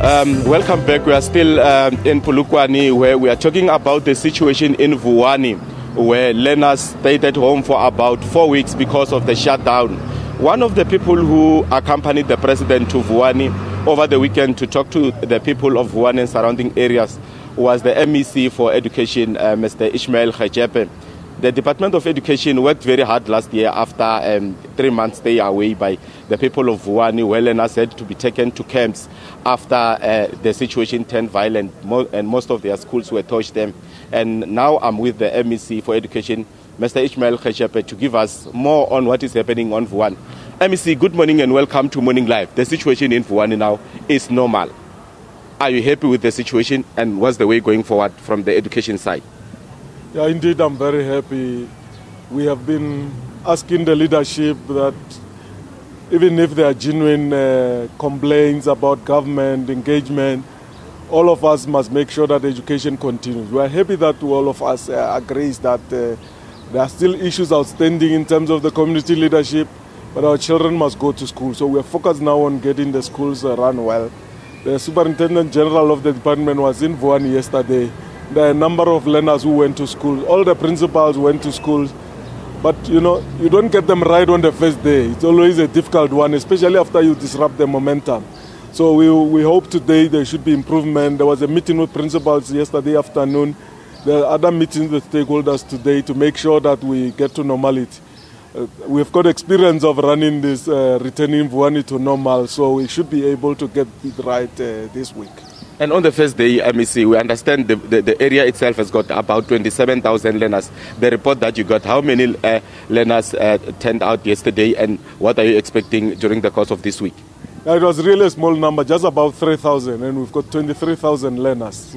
Welcome back. We are still in Polokwane, where we are talking about the situation in Vuwani, where learners stayed at home for about 4 weeks because of the shutdown. One of the people who accompanied the president to Vuwani over the weekend to talk to the people of Vuwani and surrounding areas was the MEC for Education, Mr. Ishmael Khajepe. The Department of Education worked very hard last year after 3 months stay away by the people of Vuwani, where learners had to be taken to camps after the situation turned violent and most of their schools were torched them. And now I'm with the MEC for Education, Mr. Ishmael Khajepe, to give us more on what is happening on Vuwani. MEC, good morning and welcome to Morning Live. The situation in Vuwani now is normal. Are you happy with the situation, and what's the way going forward from the education side? Yeah, indeed, I'm very happy. We have been asking the leadership that even if there are genuine complaints about government engagement, all of us must make sure that education continues. We are happy that all of us agrees that there are still issues outstanding in terms of the community leadership, but our children must go to school. So we are focused now on getting the schools run well. The Superintendent General of the department was in Vuwani yesterday. There are a number of learners who went to school. All the principals went to schools. But, you know, you don't get them right on the first day. It's always a difficult one, especially after you disrupt the momentum. So we hope today there should be improvement. There was a meeting with principals yesterday afternoon. There are other meetings with stakeholders today to make sure that we get to normality. We've got experience of running this, returning Vuwani to normal, so we should be able to get it right this week. And on the first day, MEC, we understand the area itself has got about 27,000 learners. The report that you got, how many learners turned out yesterday, and what are you expecting during the course of this week? It was really a small number, just about 3,000, and we've got 23,000 learners.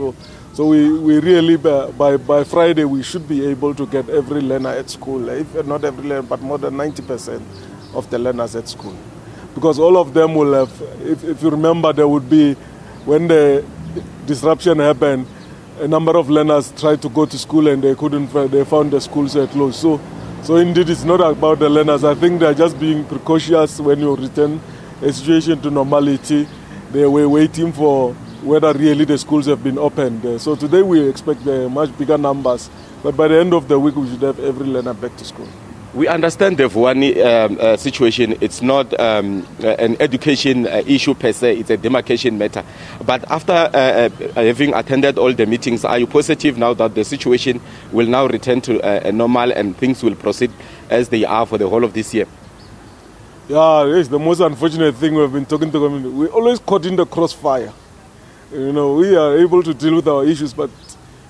So we really, by Friday, we should be able to get every learner at school, if not every learner, but more than 90% of the learners at school. Because all of them will have, if you remember, there would be, when the disruption happened, a number of learners tried to go to school and they couldn't, they found the schools were closed. So indeed, it's not about the learners. I think they're just being precautious when you return a situation to normality. They were waiting for whether really the schools have been opened. So today we expect much bigger numbers, but by the end of the week we should have every learner back to school. We understand the Vuwani situation. It's not an education issue per se, it's a demarcation matter. But after having attended all the meetings, are you positive now that the situation will now return to normal and things will proceed as they are for the whole of this year? Yeah, it's the most unfortunate thing. We've been talking to the community. We're always caught in the crossfire. You know, we are able to deal with our issues, but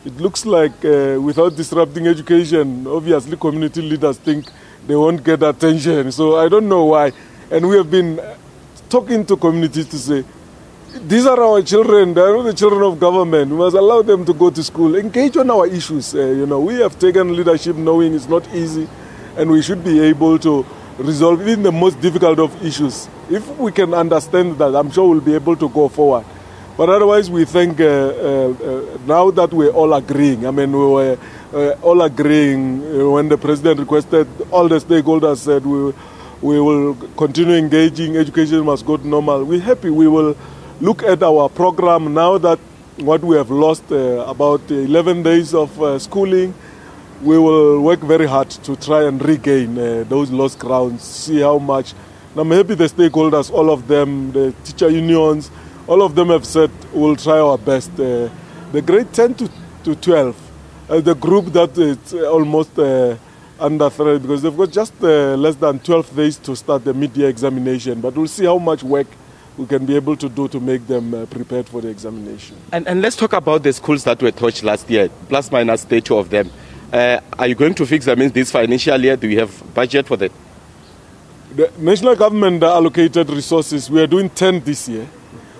it looks like without disrupting education, obviously community leaders think they won't get attention. So I don't know why. And we have been talking to communities to say, these are our children, they are not the children of government. We must allow them to go to school, engage on our issues. You know, we have taken leadership knowing it's not easy, and we should be able to resolve even the most difficult of issues. If we can understand that, I'm sure we'll be able to go forward. But otherwise, we think now that we're all agreeing, I mean, we were all agreeing when the president requested, all the stakeholders said we will continue engaging, education must go to normal. We're happy. We will look at our program now that what we have lost, about 11 days of schooling. We will work very hard to try and regain those lost grounds, see how much. And I'm happy the stakeholders, all of them, the teacher unions, all of them have said we'll try our best. The grade 10 to 12, the group that is almost under threat because they've got just less than 12 days to start the mid-year examination. But we'll see how much work we can be able to do to make them prepared for the examination. And let's talk about the schools that were touched last year, plus minus 32 of them. Are you going to fix them in this financial year? Do you have budget for that? The national government allocated resources. We are doing 10 this year.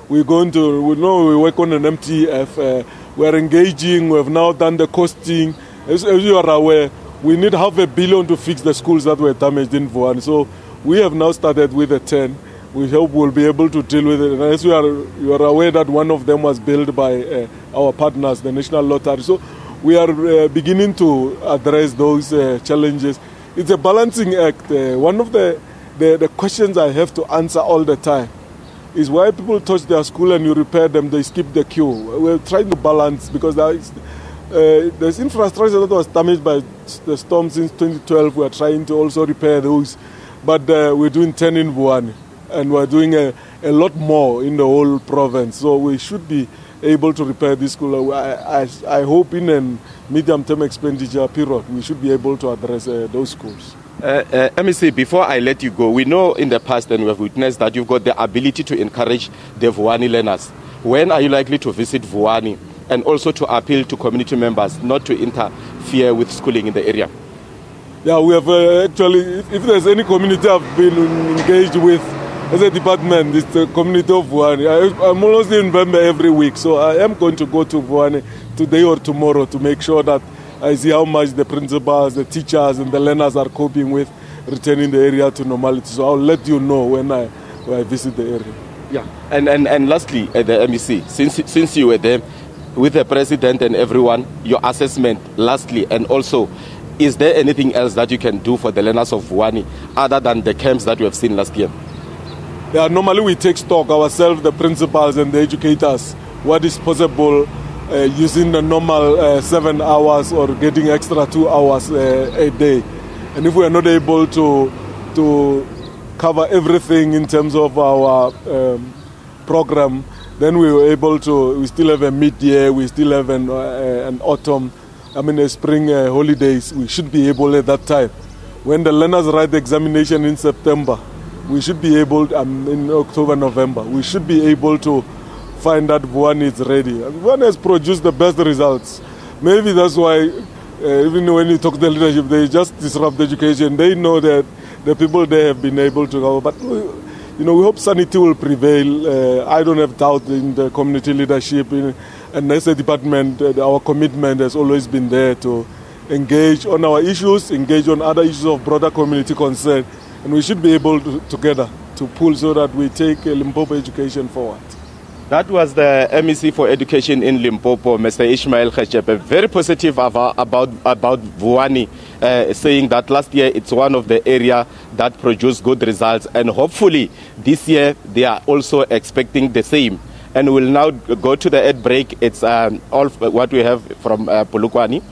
We're going to, we work on an MTF. We're engaging. We have now done the costing. As you are aware, we need $500 million to fix the schools that were damaged in Vuwani. So we have now started with the 10. We hope we'll be able to deal with it. And as you are aware that one of them was built by our partners, the National Lottery. So we are beginning to address those challenges. It's a balancing act. One of the questions I have to answer all the time is why people touch their school and you repair them, they skip the queue. We're trying to balance because there's infrastructure that was damaged by the storm since 2012. We're trying to also repair those. But we're doing 10 in Vuwani, and we're doing a lot more in the whole province. So we should be able to repair this school. I hope in a medium-term expenditure period, we should be able to address those schools. MEC, before I let you go, we know in the past and we have witnessed that you've got the ability to encourage the Vuwani learners. When are you likely to visit Vuwani and also to appeal to community members not to interfere with schooling in the area? Yeah, we have actually, if there's any community I've been engaged with as a department, it's the community of Vuwani. I'm almost in Venda every week, so I am going to go to Vuwani today or tomorrow to make sure that I see how much the principals, the teachers and the learners are coping with returning the area to normality. So I'll let you know when I visit the area. Yeah. And lastly, the MEC, since you were there with the president and everyone, your assessment lastly, and also, is there anything else that you can do for the learners of Vuwani other than the camps that we have seen last year? Yeah, normally we take stock ourselves, the principals and the educators, what is possible using the normal 7 hours or getting extra 2 hours a day. And if we are not able to cover everything in terms of our program, then we were able to, we still have a mid-year, we still have an autumn, a spring holidays. We should be able at that time. When the learners write the examination in September, we should be able, in October, November, we should be able to find that Vuwani is ready. And Vuwani has produced the best results. Maybe that's why, even when you talk to the leadership, they just disrupt education. They know that the people there have been able to go. But, we hope sanity will prevail. I don't have doubt in the community leadership. And as a department, our commitment has always been there to engage on our issues, engage on other issues of broader community concern. And we should be able to, together to pull so that we take Limpopo education forward. That was the MEC for Education in Limpopo, Mr. Ishmael Khechepe, very positive about Vuwani, saying that last year it's one of the areas that produced good results, and hopefully this year they are also expecting the same. And we'll now go to the ad break. It's all what we have from Polokwane.